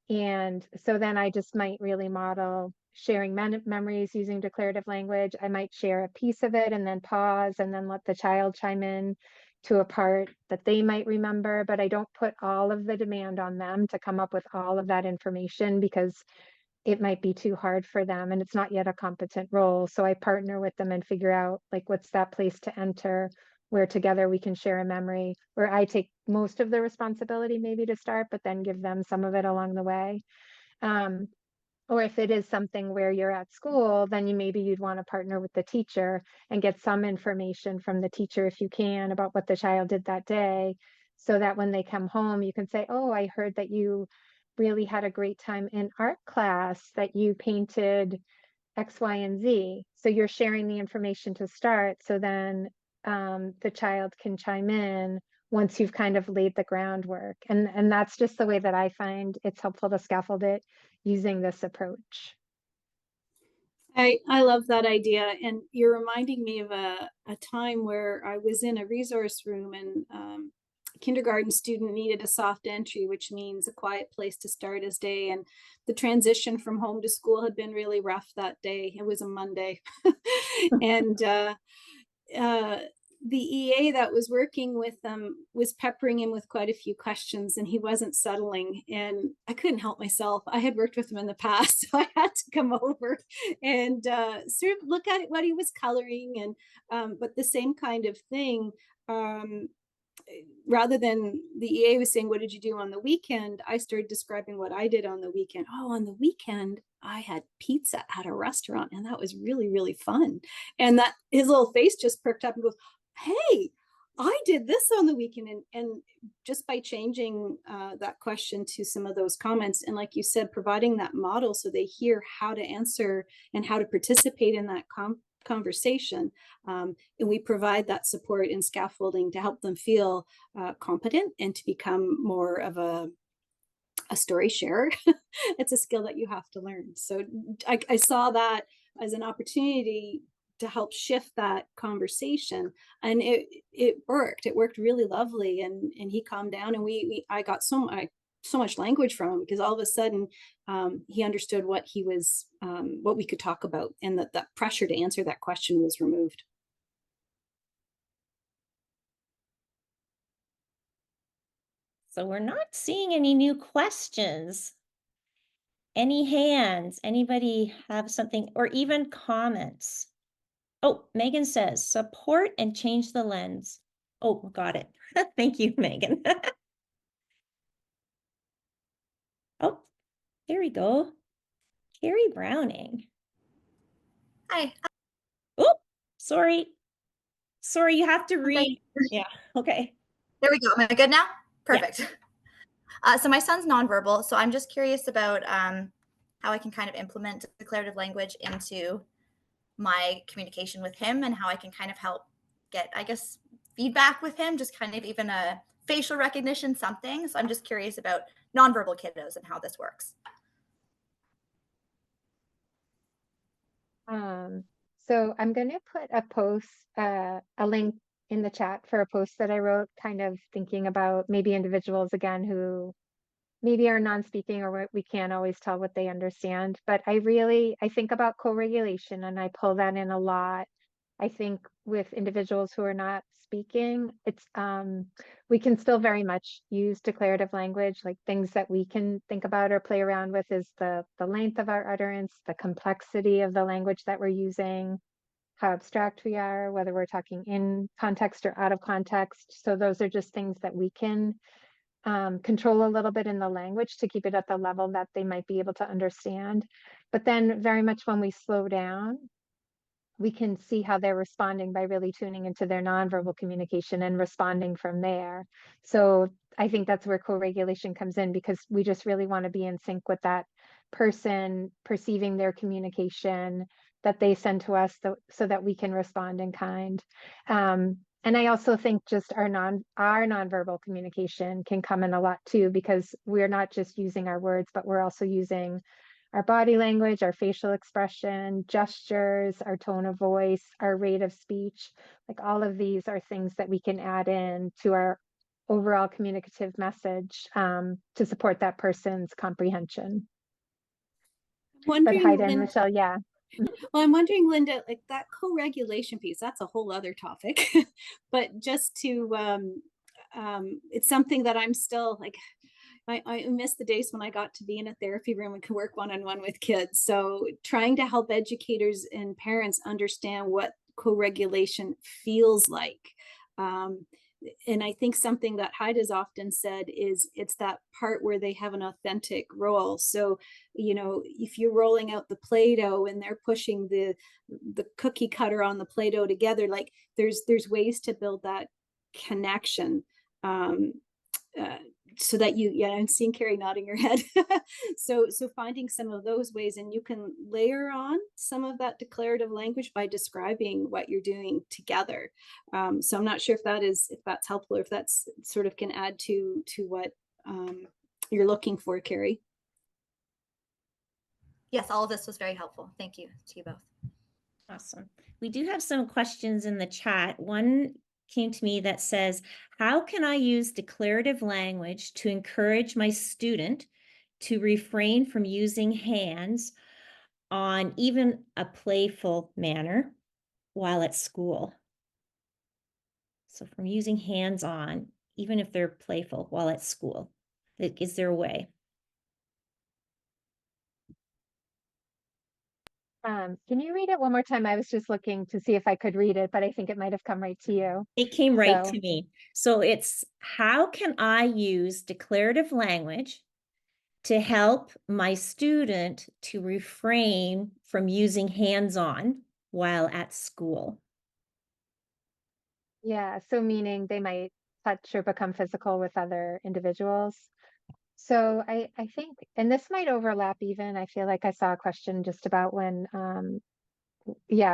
And so then I just might really model sharing memories using declarative language. I might share a piece of it and then pause and then let the child chime in to a part that they might remember, but I don't put all of the demand on them to come up with all of that information because it might be too hard for them and it's not yet a competent role. So I partner with them and figure out like what's that place to enter where together we can share a memory, where I take most of the responsibility maybe to start, but then give them some of it along the way. Or if it is something where you're at school, then you'd want to partner with the teacher and get some information from the teacher if you can about what the child did that day, so that when they come home, you can say, oh, I heard that you really had a great time in art class, that you painted X, Y, and Z. So you're sharing the information to start. So then the child can chime in once you've kind of laid the groundwork. And that's just the way that I find it's helpful to scaffold it using this approach. I love that idea. And you're reminding me of a time where I was in a resource room and a kindergarten student needed a soft entry, which means a quiet place to start his day. And the transition from home to school had been really rough that day. It was a Monday. And the EA that was working with them was peppering him with quite a few questions and he wasn't settling, and I couldn't help myself. I had worked with him in the past, so I had to come over and sort of look at what he was coloring, and but the same kind of thing. Rather than the EA was saying, what did you do on the weekend? I started describing what I did on the weekend. Oh, on the weekend, I had pizza at a restaurant and that was really, really fun. And that his little face just perked up and goes, hey, I did this on the weekend. And just by changing that question to some of those comments, and like you said, providing that model so they hear how to answer and how to participate in that conversation, and we provide that support and scaffolding to help them feel competent and to become more of a story sharer. It's a skill that you have to learn. So I saw that as an opportunity to help shift that conversation, and it worked really lovely, and he calmed down, and I got so much language from him because all of a sudden he understood what he was, what we could talk about, and that pressure to answer that question was removed. So we're not seeing any new questions. Any hands? Anybody have something, or even comments? Oh, Megan says, support and change the lens. Oh, got it. Thank you, Megan. Oh, there we go. Carrie Browning. Hi. Oh, sorry. Sorry, you have to read. Yeah, okay. There we go. Am I good now? Perfect. Yeah. So my son's nonverbal, so I'm just curious about how I can kind of implement declarative language into my communication with him, and how I can kind of help get, I guess, feedback with him, just kind of even a facial recognition, something. So I'm just curious about nonverbal kiddos and how this works. So I'm going to put a link in the chat for a post that I wrote, kind of thinking about maybe individuals again who maybe are non-speaking, or we can't always tell what they understand. But I think about co-regulation, and I pull that in a lot. I think with individuals who are not speaking, it's we can still very much use declarative language. Like, things that we can think about or play around with is the length of our utterance, the complexity of the language that we're using, how abstract we are, whether we're talking in context or out of context. So those are just things that we can control a little bit in the language to keep it at the level that they might be able to understand. But then very much when we slow down, we can see how they're responding by really tuning into their nonverbal communication and responding from there. So I think that's where co-regulation comes in, because we just really want to be in sync with that person, perceiving their communication that they send to us, so that we can respond in kind. And I also think just our nonverbal communication can come in a lot too, because we're not just using our words, but we're also using our body language, our facial expression, gestures, our tone of voice, our rate of speech. Like, all of these are things that we can add in to our overall communicative message to support that person's comprehension. But Heide and Michelle, yeah. Well, I'm wondering, Linda, like that co-regulation piece, that's a whole other topic, but just to, it's something that I'm still like, I miss the days when I got to be in a therapy room and could work one-on-one with kids. So trying to help educators and parents understand what co-regulation feels like. And I think something that Heide has often said is it's that part where they have an authentic role. So, you know, if you're rolling out the Play-Doh and they're pushing the cookie cutter on the Play-Doh together, like there's ways to build that connection. So that I'm seeing Carrie nodding her head. So finding some of those ways, and you can layer on some of that declarative language by describing what you're doing together. So I'm not sure if that's helpful, or if that's sort of can add to what you're looking for, Carrie. Yes, all of this was very helpful. Thank you to you both. Awesome. We do have some questions in the chat. One came to me that says, how can I use declarative language to encourage my student to refrain from using hands on even a playful manner while at school? So from using hands on, even if they're playful while at school, is there a way? Can you read it one more time? I was just looking to see if I could read it, but I think it might have come right to you. It came right to me. So it's, how can I use declarative language to help my student to refrain from using hands-on while at school? Yeah, so meaning they might touch or become physical with other individuals. So I think, and this might overlap even, I feel like I saw a question just about when,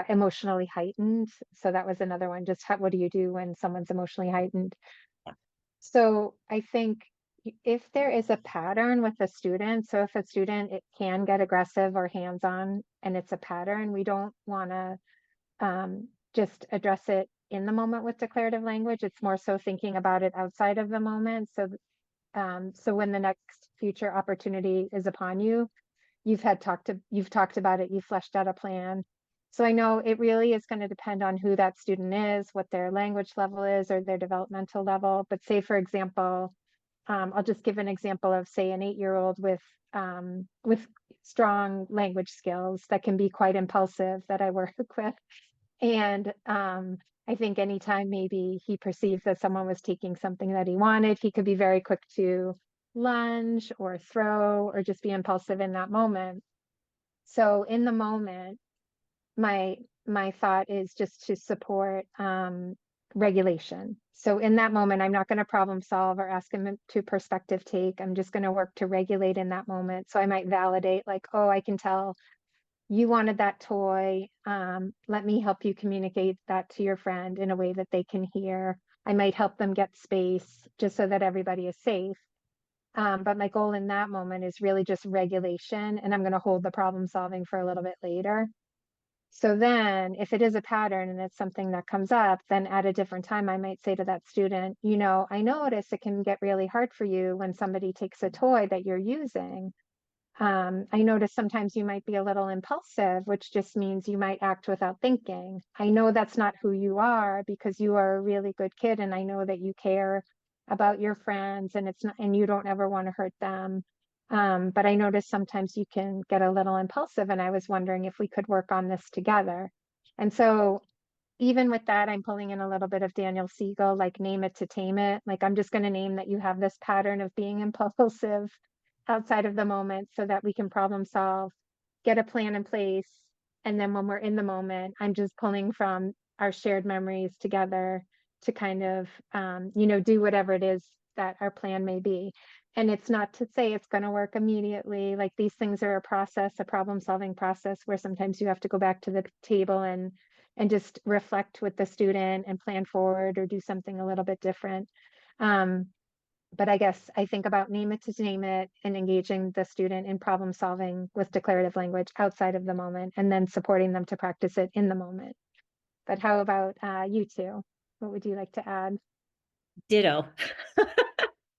emotionally heightened. So that was another one, just what do you do when someone's emotionally heightened? So I think if there is a pattern with a student, so if a student, it can get aggressive or hands-on and it's a pattern, we don't want to just address it in the moment with declarative language. It's more so thinking about it outside of the moment. So when the next future opportunity is upon you, you've talked about it, you've fleshed out a plan. So I know it really is going to depend on who that student is, what their language level is, or their developmental level. But say, for example, I'll just give an example of, say, an 8-year-old with strong language skills that can be quite impulsive that I work with. And I think anytime maybe he perceived that someone was taking something that he wanted, he could be very quick to lunge or throw or just be impulsive in that moment. So in the moment, my thought is just to support regulation. So in that moment, I'm not going to problem solve or ask him to perspective take. I'm just going to work to regulate in that moment. So I might validate like, oh, I can tell you wanted that toy. Let me help you communicate that to your friend in a way that they can hear. I might help them get space just so that everybody is safe. But my goal in that moment is really just regulation, and I'm going to hold the problem solving for a little bit later. So then if it is a pattern and it's something that comes up, then at a different time, I might say to that student, you know, I notice it can get really hard for you when somebody takes a toy that you're using. I notice sometimes you might be a little impulsive, which just means you might act without thinking. I know that's not who you are because you are a really good kid, and I know that you care about your friends, and it's not, and you don't ever want to hurt them. But I notice sometimes you can get a little impulsive, and I was wondering if we could work on this together. And so even with that, I'm pulling in a little bit of Daniel Siegel, like name it to tame it. Like I'm just going to name that you have this pattern of being impulsive outside of the moment so that we can problem solve, get a plan in place. And then when we're in the moment, I'm just pulling from our shared memories together to kind of, you know, do whatever it is that our plan may be. And it's not to say it's going to work immediately. Like these things are a process, a problem solving process where sometimes you have to go back to the table and just reflect with the student and plan forward or do something a little bit different. But I guess I think about name it to name it and engaging the student in problem solving with declarative language outside of the moment, and then supporting them to practice it in the moment. But how about you two? What would you like to add? Ditto.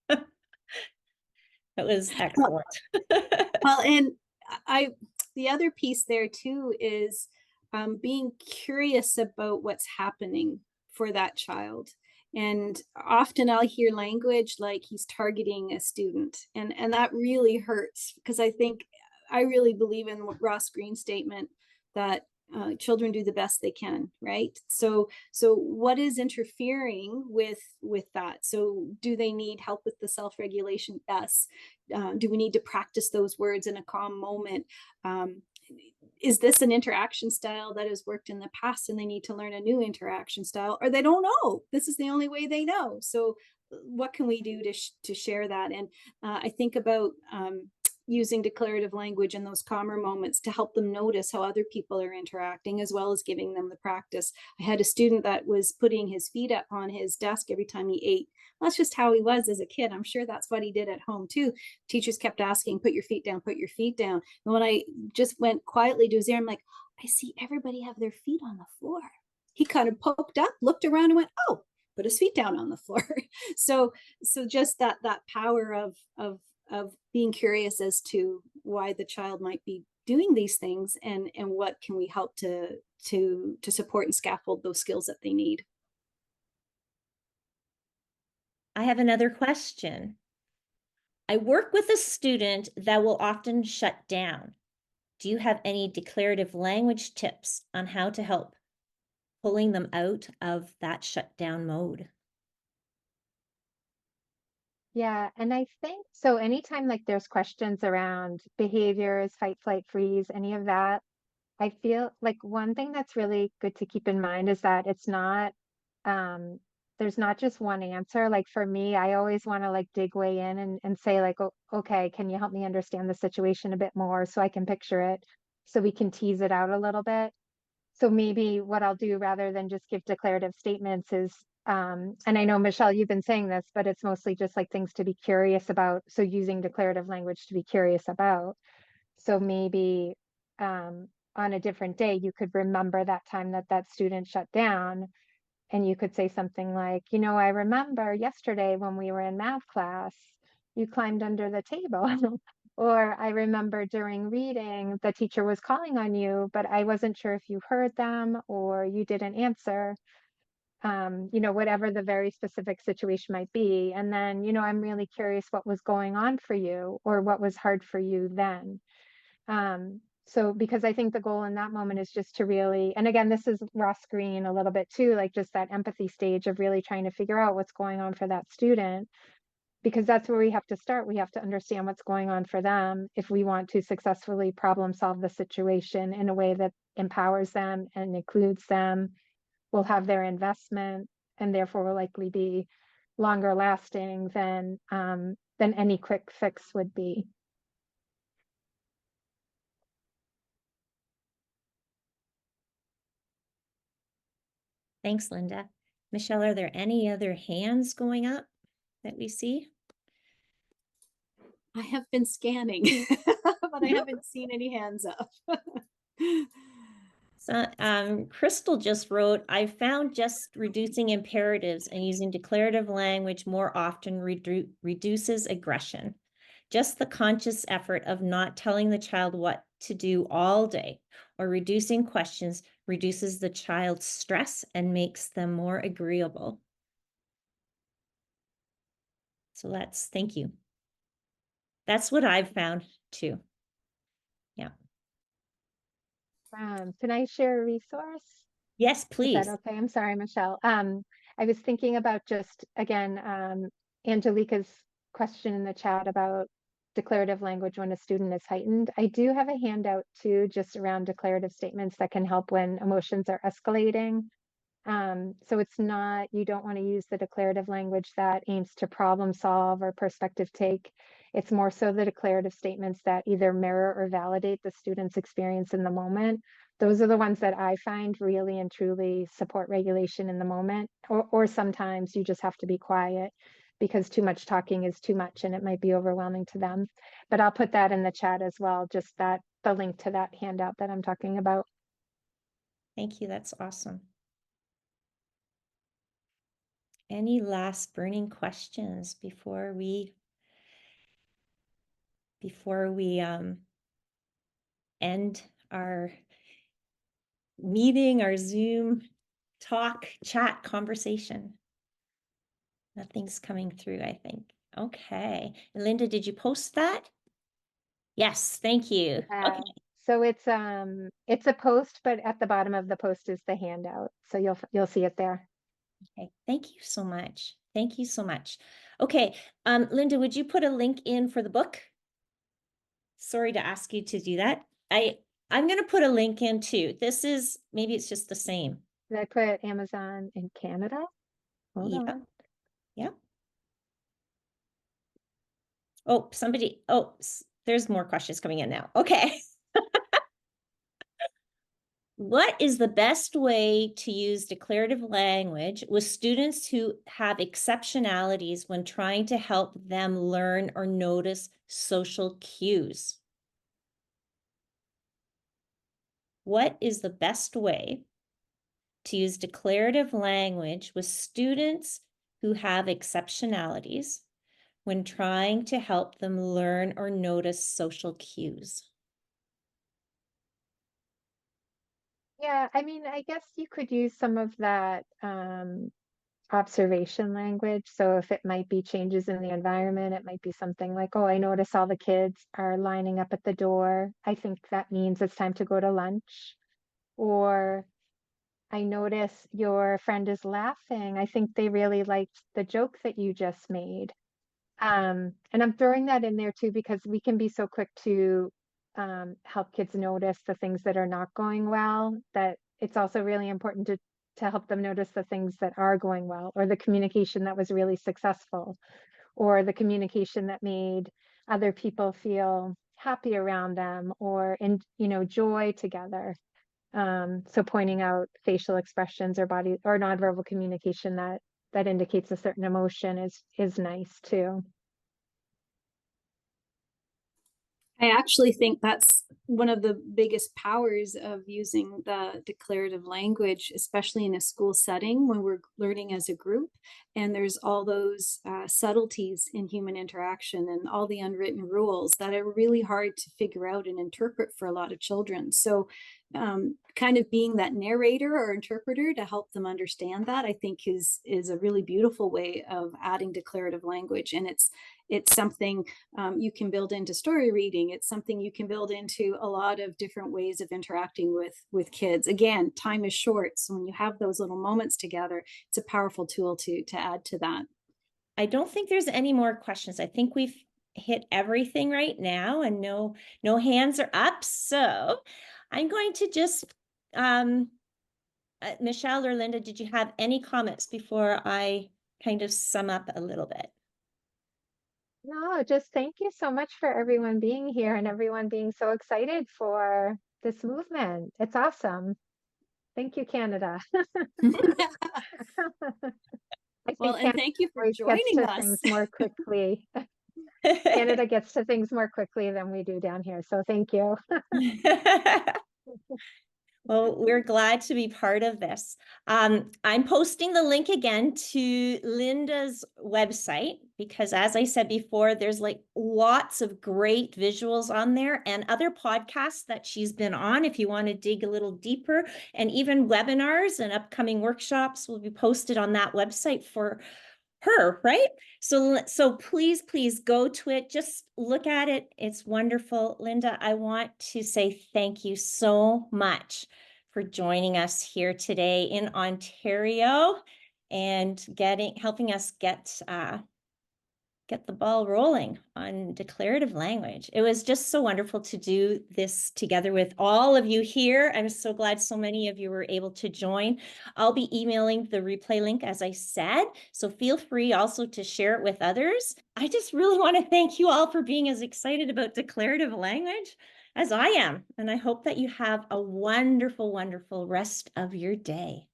That was excellent. Well, and the other piece there too is being curious about what's happening for that child. And often I'll hear language like he's targeting a student, and that really hurts because I really believe in Ross Green's statement that children do the best they can, right? So what is interfering with that? So do they need help with the self-regulation? Yes. Do we need to practice those words in a calm moment? Is this an interaction style that has worked in the past and they need to learn a new interaction style, or they don't know? This is the only way they know. So what can we do to share that? And I think about using declarative language in those calmer moments to help them notice how other people are interacting, as well as giving them the practice. I had a student that was putting his feet up on his desk every time he ate. That's just how he was as a kid. I'm sure that's what he did at home too. Teachers kept asking, put your feet down, put your feet down. And when I just went quietly to his ear, I'm like, I see everybody have their feet on the floor. He kind of poked up, looked around and went, oh, put his feet down on the floor. So just that power of being curious as to why the child might be doing these things, and what can we help to support and scaffold those skills that they need. I have another question. I work with a student that will often shut down. Do you have any declarative language tips on how to help pulling them out of that shutdown mode? Yeah, and I think so anytime like there's questions around behaviors, fight, flight, freeze, any of that, I feel like one thing that's really good to keep in mind is that it's not there's not just one answer. Like for me, I always want to like dig way in and say like, oh, okay, can you help me understand the situation a bit more so I can picture it, so we can tease it out a little bit. So maybe what I'll do rather than just give declarative statements is, and I know, Michelle, you've been saying this, but it's mostly just like things to be curious about. So using declarative language to be curious about. So maybe on a different day, you could remember that time that student shut down. And you could say something like, you know, I remember yesterday when we were in math class, you climbed under the table. Or I remember during reading, the teacher was calling on you, but I wasn't sure if you heard them or you didn't answer. You know, whatever the very specific situation might be. And then, you know, I'm really curious what was going on for you or what was hard for you then. So because I think the goal in that moment is just to really, and again, this is Ross Green a little bit too, like just that empathy stage of really trying to figure out what's going on for that student, because that's where we have to start. We have to understand what's going on for them if we want to successfully problem solve the situation in a way that empowers them and includes them, will have their investment. and therefore will likely be longer lasting than any quick fix would be. Thanks, Linda. Michelle, are there any other hands going up that we see? I have been scanning, but I haven't seen any hands up. So, Crystal just wrote, I found just reducing imperatives and using declarative language more often reduces aggression. Just the conscious effort of not telling the child what to do all day or reducing questions reduces the child's stress and makes them more agreeable. So thank you. That's what I've found too. Yeah. Can I share a resource? Yes, Is please. that okay? I'm sorry, Michelle. I was thinking about just, again, Angelica's question in the chat about declarative language when a student is heightened. I do have a handout too, just around declarative statements that can help when emotions are escalating. So it's not, you don't want to use the declarative language that aims to problem solve or perspective take. It's more so the declarative statements that either mirror or validate the student's experience in the moment. Those are the ones that I find really and truly support regulation in the moment, or sometimes you just have to be quiet because too much talking is too much and it might be overwhelming to them. But I'll put that in the chat as well, just the link to that handout that I'm talking about. Thank you. That's awesome. Any last burning questions before we end our meeting, our Zoom talk, chat, conversation? Nothing's coming through, I think. Okay. Linda, did you post that? Yes, thank you. Okay. So it's a post, but at the bottom of the post is the handout. So you'll see it there. Okay. Thank you so much. Thank you so much. Okay. Linda, would you put a link in for the book? Sorry to ask you to do that. I'm going to put a link in too. Maybe it's just the same. Did I put Amazon in Canada? Hold Yeah. on. Yeah. Oh, there's more questions coming in now. Okay. What is the best way to use declarative language with students who have exceptionalities when trying to help them learn or notice social cues? What is the best way to use declarative language with students who have exceptionalities when trying to help them learn or notice social cues? Yeah, I mean, I guess you could use some of that observation language. So if it might be changes in the environment, it might be something like, oh, I notice all the kids are lining up at the door. I think that means it's time to go to lunch. Or I notice your friend is laughing. I think they really liked the joke that you just made. And I'm throwing that in there too, because we can be so quick to help kids notice the things that are not going well, that it's also really important to help them notice the things that are going well, or the communication that was really successful, or the communication that made other people feel happy around them, or in, joy together. So pointing out facial expressions or body or nonverbal communication that indicates a certain emotion is nice too. I actually think that's one of the biggest powers of using the declarative language, especially in a school setting when we're learning as a group. And there's all those subtleties in human interaction and all the unwritten rules that are really hard to figure out and interpret for a lot of children. So kind of being that narrator or interpreter to help them understand that, I think is a really beautiful way of adding declarative language. And it's something you can build into story reading. It's something you can build into a lot of different ways of interacting with kids. Again, time is short. So when you have those little moments together, it's a powerful tool to add to that. I don't think there's any more questions. I think we've hit everything right now and no hands are up. So I'm going to just Michelle or Linda, did you have any comments before I kind of sum up a little bit? No, just thank you so much for everyone being here and everyone being so excited for this movement. It's awesome. Thank you, Canada. I Well, think and Canada thank you for always gets joining to us. things more quickly. Canada gets to things more quickly than we do down here. So thank you. Well, we're glad to be part of this. I'm posting the link again to Linda's website because, as I said before, there's like lots of great visuals on there and other podcasts that she's been on if you want to dig a little deeper, and even webinars and upcoming workshops will be posted on that website for her, right? So please go to it. Just look at it. It's wonderful. Linda, I want to say thank you so much for joining us here today in Ontario and helping us get the ball rolling on declarative language. It was just so wonderful to do this together with all of you here. I'm so glad so many of you were able to join. I'll be emailing the replay link, as I said, so feel free also to share it with others. I just really want to thank you all for being as excited about declarative language as I am, and I hope that you have a wonderful, wonderful rest of your day.